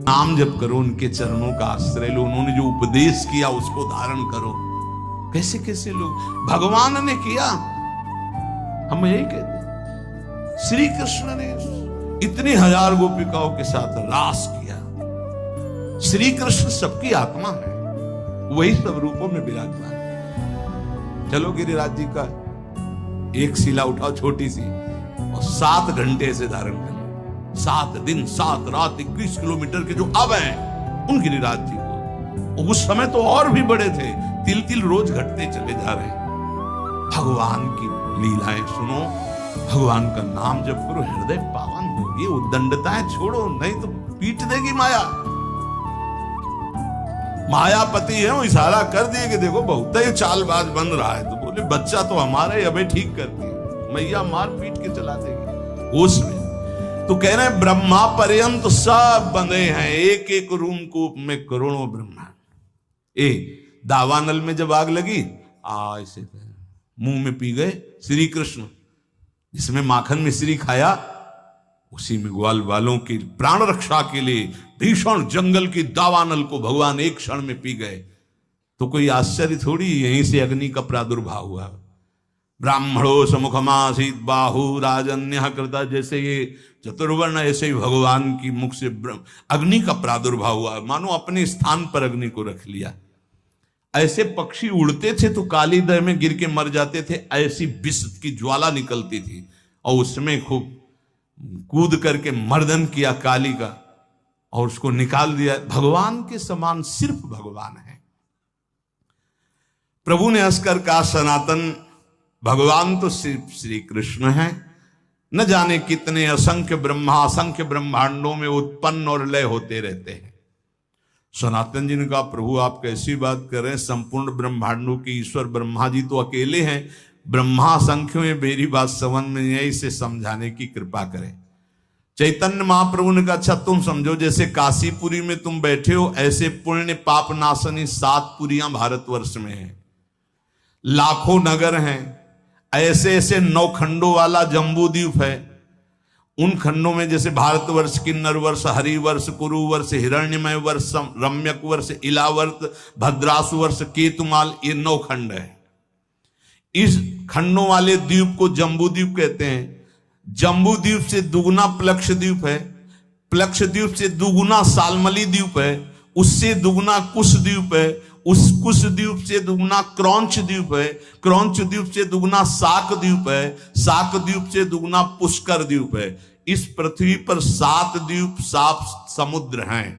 नाम जप करो, उनके चरणों का आश्रय लो, उन्होंने जो उपदेश किया उसको धारण करो। कैसे कैसे लोग भगवान ने किया, हम यही कहते। श्री कृष्ण ने इतनी हजार गोपिकाओं के साथ रास किया। श्री कृष्ण सबकी आत्मा है, वही सब रूपों में विराजमान है। चलो गिरिराज जी का एक शिला उठाओ छोटी सी और 7 घंटे से धारण कर लो। 7 दिन 7 रात 21 किलोमीटर के जो अब हैं उन गिरिराज जी को, उस समय तो और भी बड़े थे, तिल तिल रोज घटते चले जा रहे हैं। भगवान की लीलाएं सुनो, भगवान का नाम जप करो, हृदय पावन हो। ये उद्दंडताएं छोड़ो, नहीं तो पीट देगी माया। मायापति है, वो इशारा कर दिए कि देखो बहुत ही चालबाज बन रहा है, तो बोले बच्चा तो हमारा ही अबे ठीक करती है, मैया मार पीट के चला देगी उसमें। तो कह रहे हैं ब्रह्मा पर्यंत सब बंधे हैं, एक एक रूम कूप में करोड़ों ब्रह्मा। दावानल में जब आग लगी, ऐसे मुंह में पी गए श्री कृष्ण, जिसमें माखन मिश्री खाया, उसी में ग्वाल वालों की प्राण रक्षा के लिए भीषण जंगल की दावानल को भगवान एक क्षण में पी गए। तो कोई आश्चर्य थोड़ी, यहीं से अग्नि का प्रादुर्भाव हुआ। ब्राह्मणो समुखमासीत बाहु राजन्य कृता, जैसे ये चतुर्वर्ण ऐसे ही भगवान की मुख से अग्नि का प्रादुर्भाव हुआ, मानो अपने स्थान पर अग्नि को रख लिया। ऐसे पक्षी उड़ते थे तो काली दह में गिर के मर जाते थे, ऐसी विष की ज्वाला निकलती थी और उसमें खूब कूद करके मर्दन किया काली का और उसको निकाल दिया। भगवान के समान सिर्फ भगवान है। प्रभु ने हंसकर कहा सनातन भगवान तो सिर्फ श्री कृष्ण है, न जाने कितने असंख्य असंख्य ब्रह्मांडों में उत्पन्न और लय होते रहते हैं। सनातन जी ने कहा प्रभु आप कैसी बात कर रहे हैं, संपूर्ण ब्रह्मांडों के ईश्वर ब्रह्मा जी तो अकेले हैं, ब्रह्मा संख्य में मेरी बात समझ में नहीं है, इसे समझाने की कृपा करें। चैतन्य महाप्रभु ने कहा अच्छा तुम समझो, जैसे काशीपुरी में तुम बैठे हो, ऐसे पुण्य पाप नाशनी 7 पुरियां भारतवर्ष में हैं, लाखों नगर हैं, ऐसे ऐसे 9 खंडों वाला जम्बू द्वीप है। उन खंडों में जैसे भारतवर्ष, किन्नर वर्ष, हरिवर्ष, कुरु वर्ष, हिरण्यमय वर्ष, रम्यक वर्ष, इलावर्त, भद्रासु वर्ष, केतुमाल, ये 9 खंड है। इस खंडों वाले द्वीप को जम्बू द्वीप कहते हैं। जम्बू द्वीप से दुगुना प्लक्ष द्वीप है, प्लक्ष द्वीप से दुगुना सालमली द्वीप है, उससे दुगुना कुश द्वीप है, उस कुश द्वीप से दुगुना क्रौंच द्वीप है, क्रौंच द्वीप से दुगुना साक द्वीप है, साक द्वीप से दुगुना पुष्कर द्वीप है। इस पृथ्वी पर 7 द्वीप 7 समुद्र हैं।